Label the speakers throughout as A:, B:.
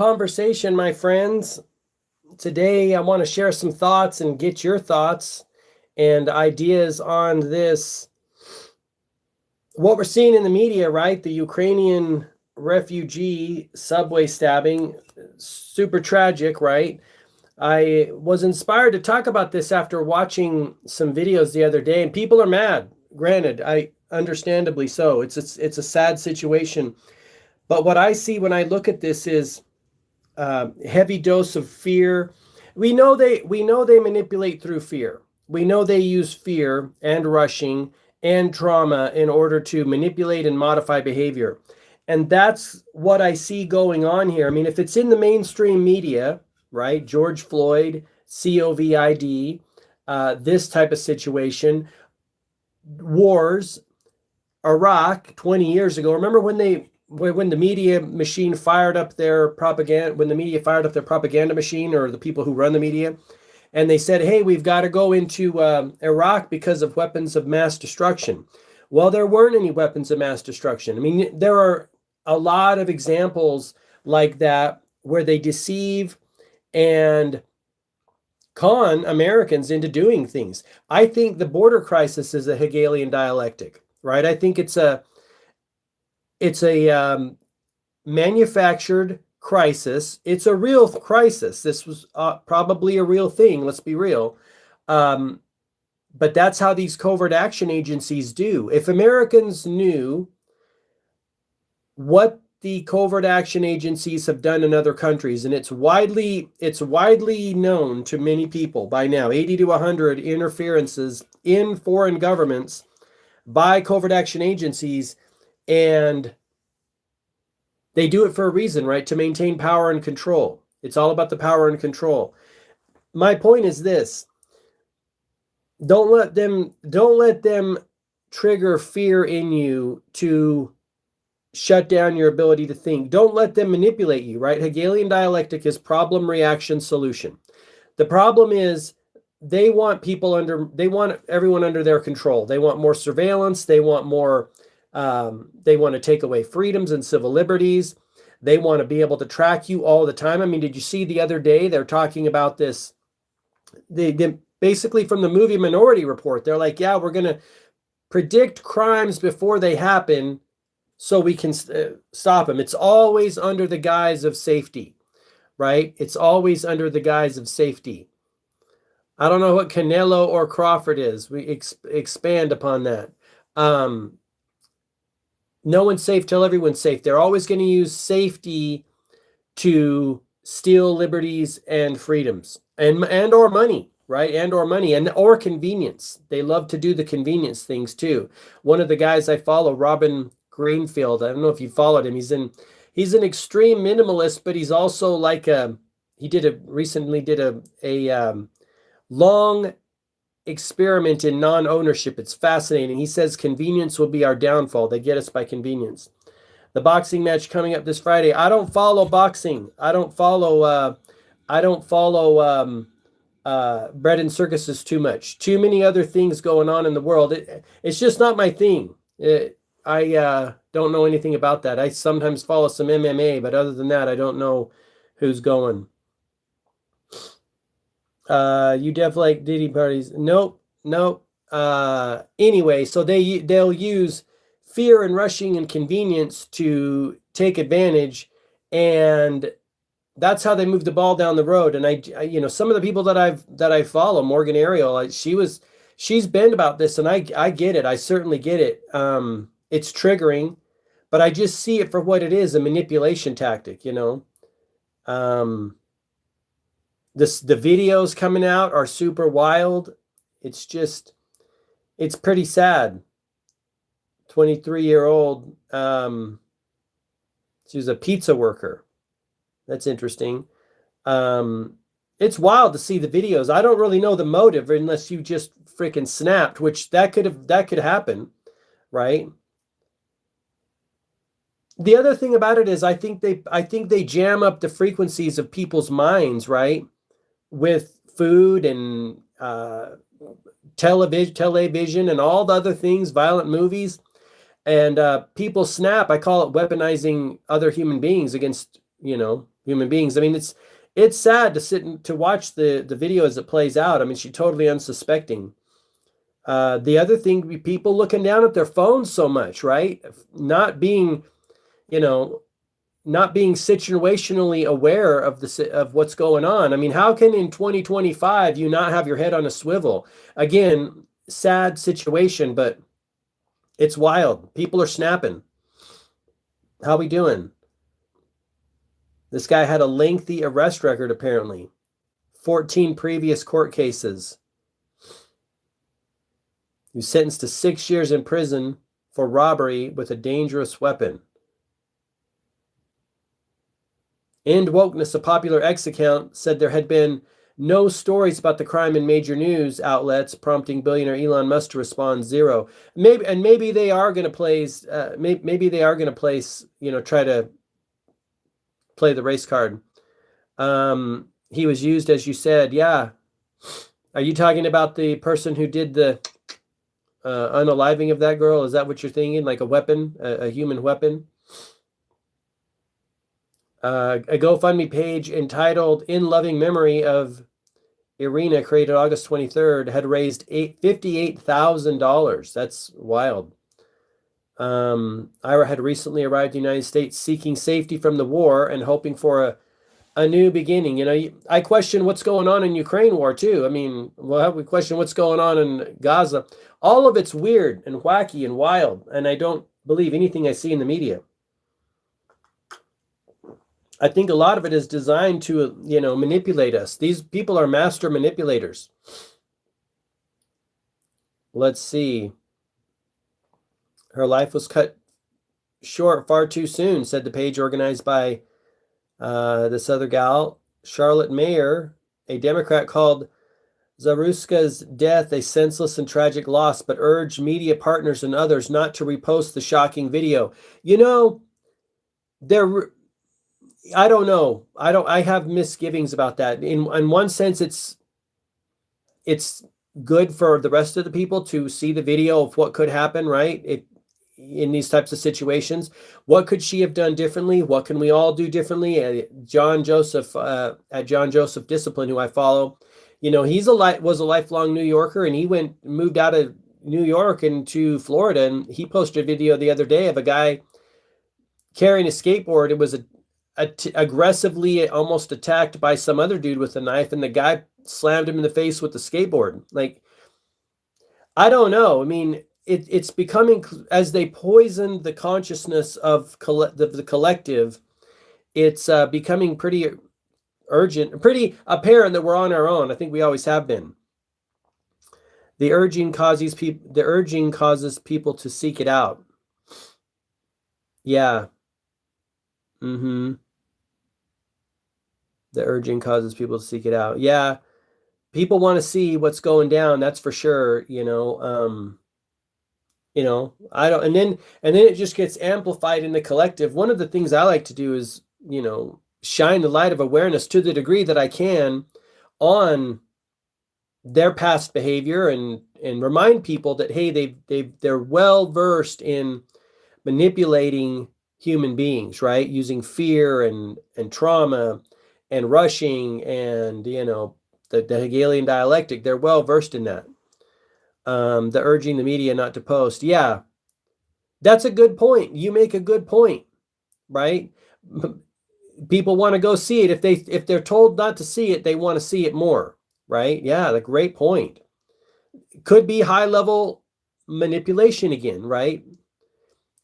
A: Conversation, my friends. Today, I want to share some thoughts and get your thoughts and ideas on this. What we're seeing in the media, right? The Ukrainian refugee subway stabbing, super tragic, right? I was inspired to talk about this after watching some videos the other day, and people are mad. Granted, I understandably so. It's a sad situation, but what I see when I look at this is heavy dose of fear. We know they manipulate through fear. We know they use fear and rushing and trauma in order to manipulate and modify behavior. And that's what I see going on here. I mean, if it's in the mainstream media, right? George Floyd, COVID, this type of situation, wars, Iraq 20 years ago. Remember when the media machine fired up their propaganda, when the media fired up their propaganda machine, or the people who run the media, and they said, hey, we've got to go into Iraq because of weapons of mass destruction. Well, there weren't any weapons of mass destruction. I mean, there are a lot of examples like that where they deceive and con Americans into doing things. I think the border crisis is a Hegelian dialectic, right? I think it's a manufactured crisis. It's a real crisis. This was probably a real thing. Let's be real. But that's how these covert action agencies do. If Americans knew what the covert action agencies have done in other countries, and it's widely known to many people by now, 80 to 100 interferences in foreign governments by covert action agencies, and they do it for a reason, right? To maintain power and control. It's all about the power and control. My point is this: don't let them trigger fear in you to shut down your ability to think. Don't let them manipulate you, right? Hegelian dialectic is problem, reaction, solution. The problem is they want everyone under their control. They want more surveillance. They want more. They want to take away freedoms and civil liberties. They want to be able to track you all the time. I mean, did you see the other day they're talking about this? They basically, from the movie Minority Report, they're like, yeah, we're going to predict crimes before they happen so we can stop them. It's always under the guise of safety, right? It's always under the guise of safety. I don't know what Canelo or Crawford is. We expand upon that. No one's safe till everyone's safe. They're always going to use safety to steal liberties and freedoms and or money, right? And or money or convenience. They love to do the convenience things too. One of the guys I follow, Robin Greenfield, I don't know if you followed him. He's an extreme minimalist, but he's also like recently did a long experiment in non-ownership. It's fascinating. He says convenience will be our downfall. They get us by convenience. The boxing match coming up this Friday. I don't follow boxing. I don't follow bread and circuses too much. Too many other things going on in the world. It's just not my thing. I don't know anything about that. I sometimes follow some MMA, but other than that, I don't know who's going. You definitely like Diddy parties. Nope. Anyway, so they'll use fear and rushing and convenience to take advantage, and that's how they move the ball down the road. And I some of the people that I follow, Morgan Ariel, she's been about this, and I get it. I certainly get it. It's triggering, but I just see it for what it is, a manipulation tactic, The videos coming out are super wild. It's pretty sad. 23-year-old, she was a pizza worker. That's interesting. It's wild to see the videos. I don't really know the motive unless you just freaking snapped, which that could happen, right? The other thing about it is I think they jam up the frequencies of people's minds, right? With food and television and all the other things, violent movies, and people snap. I call it weaponizing other human beings against human beings. I mean, it's sad to sit and to watch the video as it plays out. I mean, she's totally unsuspecting. The other thing, people looking down at their phones so much, right? Not being, not being situationally aware of what's going on. I mean, how can in 2025 you not have your head on a swivel? Again, sad situation, but it's wild. People are snapping. How we doing? This guy had a lengthy arrest record, apparently. 14 previous court cases. He was sentenced to 6 years in prison for robbery with a dangerous weapon. End Wokeness, a popular X account, said there had been no stories about the crime in major news outlets, prompting billionaire Elon Musk to respond zero. Maybe they are going to place. Maybe they are going to place. Try to play the race card. He was used, as you said. Yeah. Are you talking about the person who did the unaliving of that girl? Is that what you're thinking? Like a weapon, a human weapon? A GoFundMe page entitled "In Loving Memory of Irina," created August 23rd, had raised $58,000. That's wild. Ira had recently arrived in the United States seeking safety from the war and hoping for a new beginning. I question what's going on in Ukraine war too. I mean, we question what's going on in Gaza. All of it's weird and wacky and wild, and I don't believe anything I see in the media. I think a lot of it is designed to, manipulate us. These people are master manipulators. Let's see. Her life was cut short far too soon, said the page organized by this other gal. Charlotte Mayer, a Democrat, called Zaruska's death a senseless and tragic loss, but urged media partners and others not to repost the shocking video. I don't know. I have misgivings about that. In one sense, it's good for the rest of the people to see the video of what could happen, right? In these types of situations, what could she have done differently? What can we all do differently? John Joseph at John Joseph Discipline, who I follow, was a lifelong New Yorker, and he moved out of New York into Florida, and he posted a video the other day of a guy carrying a skateboard. It was aggressively almost attacked by some other dude with a knife, and the guy slammed him in the face with the skateboard. Like, I don't know. I mean, it's becoming, as they poison the consciousness of the collective, it's becoming pretty urgent, pretty apparent that we're on our own. I think we always have been. The urging causes people to seek it out. Yeah. The urging causes people to seek it out. Yeah. People want to see what's going down. That's for sure. I don't, and then it just gets amplified in the collective. One of the things I like to do is, shine the light of awareness to the degree that I can on their past behavior and remind people that, hey, they're well versed in manipulating human beings, right? Using fear and trauma and rushing and, the Hegelian dialectic. They're well versed in that. The urging the media not to post. Yeah, that's a good point. You make a good point, right? People want to go see it. If they're told not to see it, they want to see it more, right? Yeah, the great point. Could be high level manipulation again, right?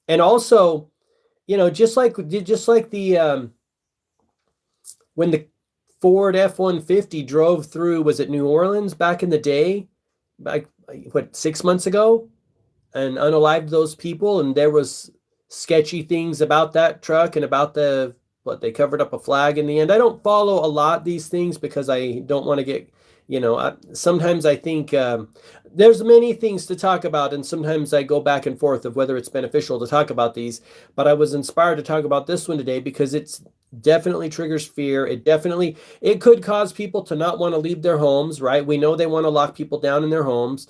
A: And also, just like the when the Ford F-150 drove through, was it New Orleans back in the day, like 6 months ago, and unalived those people, and there was sketchy things about that truck and about they covered up a flag in the end. I don't follow a lot these things because I don't want to get, sometimes I think there's many things to talk about, and sometimes I go back and forth of whether it's beneficial to talk about these, but I was inspired to talk about this one today because it's definitely triggers fear. It could cause people to not want to leave their homes, right? We know they want to lock people down in their homes.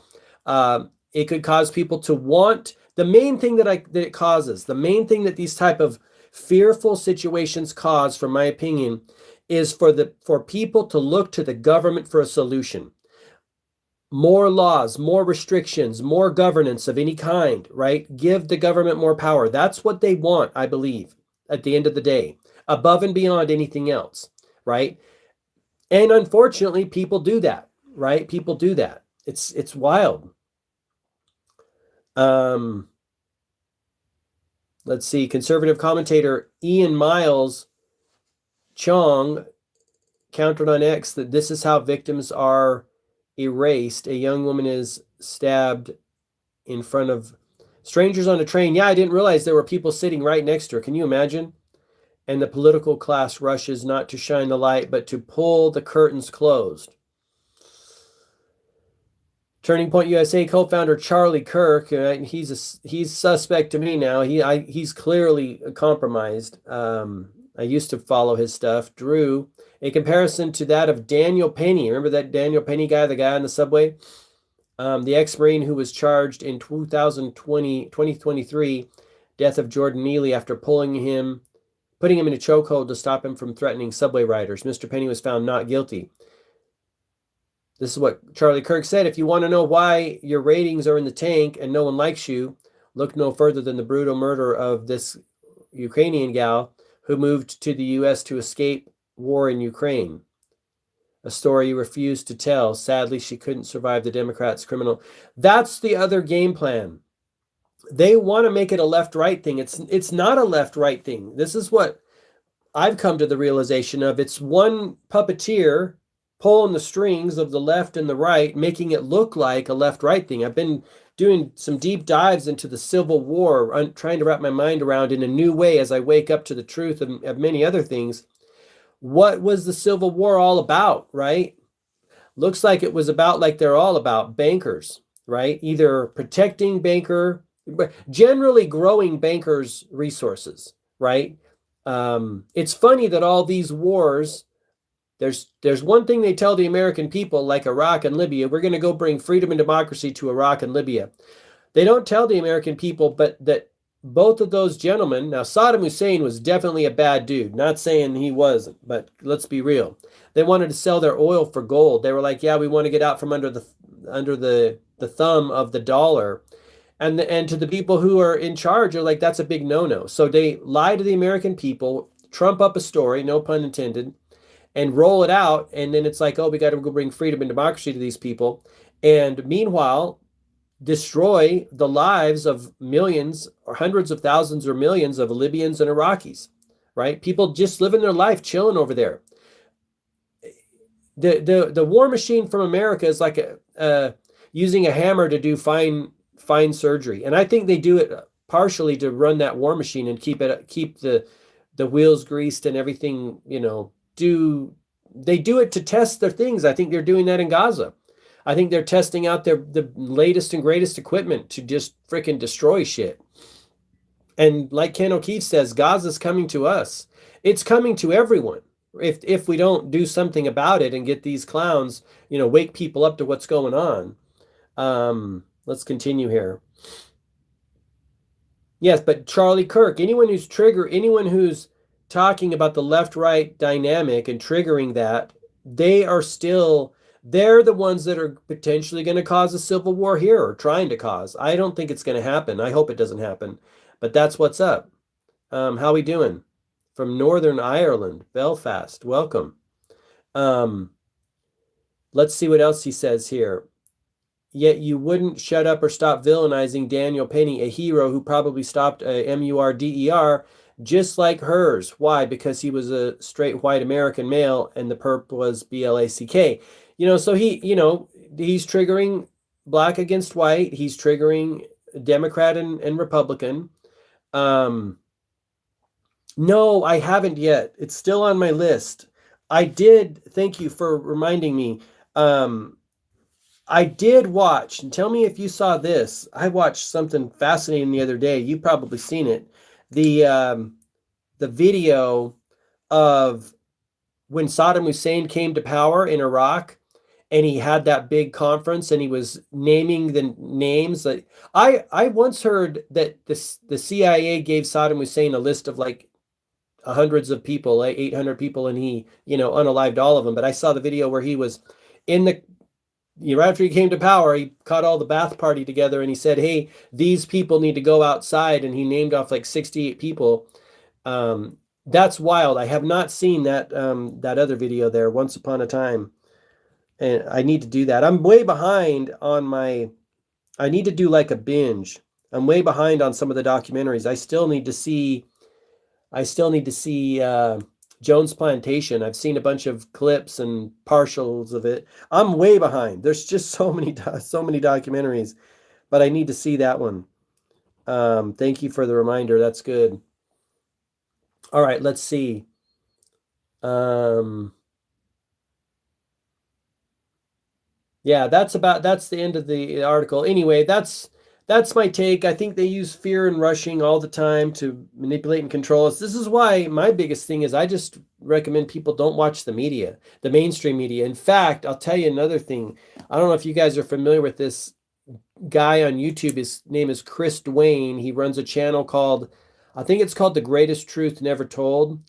A: It could cause people to want, the main thing that it causes, the main thing that these type of fearful situations cause, from my opinion, is for people to look to the government for a solution. More laws, more restrictions, more governance of any kind, right? Give the government more power. That's what they want, I believe, at the end of the day, above and beyond anything else, right? And unfortunately, people do that, right? People do that. It's wild. Let's see. Conservative commentator Ian Miles Chong countered on X that this is how victims are erased. A young woman is stabbed in front of strangers on a train. Yeah, I didn't realize there were people sitting right next to her. Can you imagine? And the political class rushes not to shine the light, but to pull the curtains closed. Turning Point USA co-founder Charlie Kirk, he's suspect to me now. He's clearly compromised. I used to follow his stuff. Drew a comparison to that of Daniel Penny. Remember that Daniel Penny guy, the guy on the subway? The ex-Marine who was charged in 2023, death of Jordan Neely after putting him in a chokehold to stop him from threatening subway riders. Mr. Penny was found not guilty. This is what Charlie Kirk said. If you want to know why your ratings are in the tank and no one likes you, look no further than the brutal murder of this Ukrainian gal who moved to the U.S. to escape war in Ukraine. A story you refused to tell. Sadly, she couldn't survive the Democrats' criminal. That's the other game plan. They want to make it a left-right thing. It's not a left-right thing. This is what I've come to the realization of. It's one puppeteer pulling the strings of the left and the right, making it look like a left-right thing. I've been doing some deep dives into the Civil War, trying to wrap my mind around in a new way as I wake up to the truth of many other things. What was the Civil War all about, right? Looks like it was about, like they're all about, bankers, right? Either protecting generally growing bankers' resources, right? It's funny that all these wars, there's one thing they tell the American people, like Iraq and Libya, we're going to go bring freedom and democracy to Iraq and Libya. They don't tell the American people, but that both of those gentlemen, now Saddam Hussein was definitely a bad dude, not saying he wasn't, but let's be real. They wanted to sell their oil for gold. They were like, yeah, we want to get out from under the thumb of the dollar. And to the people who are in charge are like, that's a big no-no. So they lie to the American people, trump up a story, no pun intended, and roll it out. And then it's like, oh, we got to go bring freedom and democracy to these people. And meanwhile, destroy the lives of millions or hundreds of thousands or millions of Libyans and Iraqis, right? People just living their life, chilling over there. The war machine from America is like using a hammer to do fine surgery. And I think they do it partially to run that war machine and keep the wheels greased and everything, they do it to test their things. I think they're doing that in Gaza. I think they're testing out the latest and greatest equipment to just freaking destroy shit. And like Ken O'Keefe says, Gaza's coming to us. It's coming to everyone. If we don't do something about it and get these clowns, wake people up to what's going on. Let's continue here. Yes, but Charlie Kirk, anyone who's talking about the left-right dynamic and triggering that, they're the ones that are potentially going to cause a civil war here, or trying to cause. I don't think it's going to happen. I hope it doesn't happen. But that's what's up. How we doing? From Northern Ireland, Belfast. Welcome. Let's see what else he says here. Yet you wouldn't shut up or stop villainizing Daniel Penny, a hero who probably stopped a MURDER just like hers. Why? Because he was a straight white American male and the perp was BLACK. So he's triggering black against white. He's triggering Democrat and Republican. No, I haven't yet. It's still on my list. Thank you for reminding me. I did watch, and tell me if you saw this. I watched something fascinating the other day. You've probably seen it. The video of when Saddam Hussein came to power in Iraq, and he had that big conference, and he was naming the names. I once heard that the CIA gave Saddam Hussein a list of like hundreds of people, like 800 people, and he, unalived all of them. But I saw the video where he was in the, right after he came to power, he caught all the Bath Party together and he said, hey, these people need to go outside. And he named off like 68 people. That's wild. I have not seen that other video there, Once Upon a Time. And I need to do that. I'm way behind on I need to do like a binge. I'm way behind on some of the documentaries. I still need to see Jones Plantation. I've seen a bunch of clips and partials of it. I'm way behind. There's just so many documentaries, but I need to see that one. Thank you for the reminder. That's good. All right, let's see. Yeah, that's the end of the article. Anyway, that's my take. I think they use fear and rushing all the time to manipulate and control us. This is why my biggest thing is I just recommend people don't watch the media, the mainstream media. In fact, I'll tell you another thing. I don't know if you guys are familiar with this guy on YouTube. His name is Chris Dwayne. He runs a channel called, I think it's called The Greatest Truth Never Told.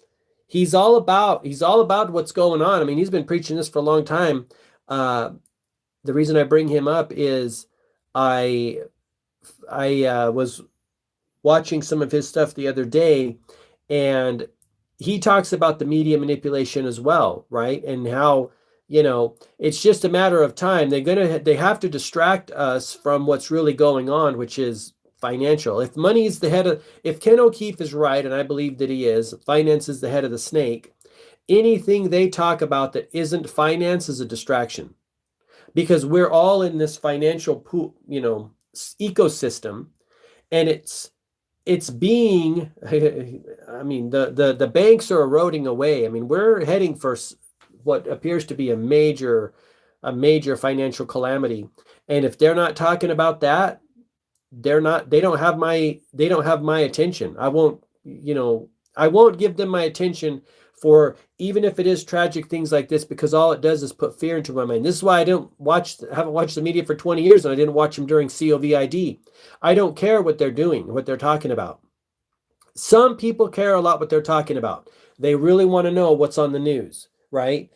A: He's all about what's going on. I mean, he's been preaching this for a long time. The reason I bring him up is I was watching some of his stuff the other day, and he talks about the media manipulation as well, right? And how, it's just a matter of time. They have to distract us from what's really going on, which is financial. If money is if Ken O'Keefe is right, and I believe that he is, finance is the head of the snake, anything they talk about that isn't finance is a distraction. Because we're all in this financial pool, ecosystem, and it's being, I mean, the banks are eroding away. I mean, we're heading for what appears to be a major financial calamity. And if they're not talking about that, they don't have my attention. I won't give them my attention for, even if it is tragic things like this, because all it does is put fear into my mind. This is why I haven't watched the media for 20 years, and I didn't watch them during COVID. I don't care what they're doing, what they're talking about. Some people care a lot what they're talking about. They really want to know what's on the news, right?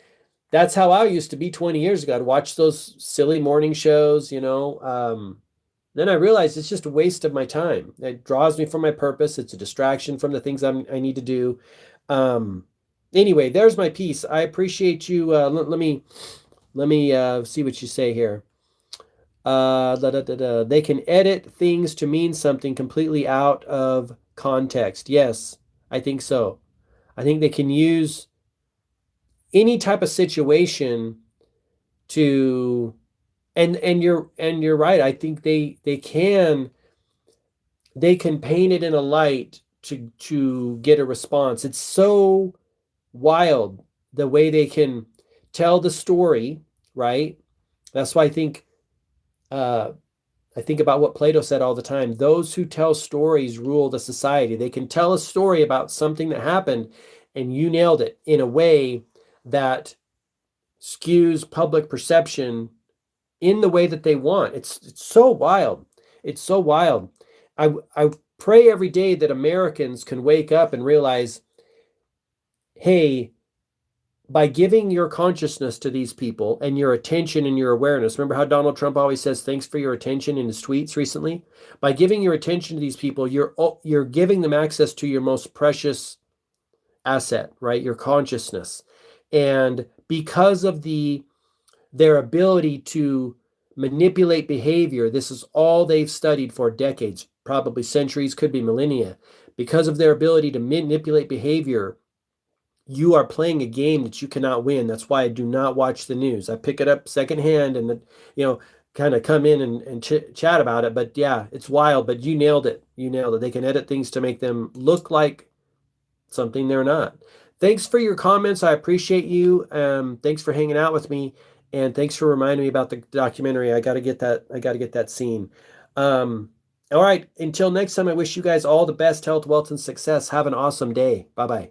A: That's how I used to be 20 years ago. I'd watch those silly morning shows, then I realized it's just a waste of my time. It draws me from my purpose. It's a distraction from the things I need to do. Anyway, there's my piece. I appreciate you. Let me see what you say here. They can edit things to mean something completely out of context. Yes, I think so. I think they can use any type of situation to, and you're right. I think they can paint it in a light to get a response. It's so wild the way they can tell the story, right? That's why I think about what Plato said all the time. Those who tell stories rule the society. They can tell a story about something that happened, and you nailed it, in a way that skews public perception in the way that they want. It's so wild. It's so wild. I pray every day that Americans can wake up and realize, hey, by giving your consciousness to these people and your attention and your awareness, remember how Donald Trump always says, thanks for your attention in his tweets recently? By giving your attention to these people, you're giving them access to your most precious asset, right? Your consciousness. And because of their ability to manipulate behavior, this is all they've studied for decades, probably centuries, could be millennia. Because of their ability to manipulate behavior, you are playing a game that you cannot win. That's why I do not watch the news. I pick it up secondhand and, kind of come in and chat about it. But yeah, it's wild, but you nailed it. You nailed it. They can edit things to make them look like something they're not. Thanks for your comments. I appreciate you. Thanks for hanging out with me. And thanks for reminding me about the documentary. I got to get that scene. All right. Until next time, I wish you guys all the best health, wealth, and success. Have an awesome day. Bye-bye.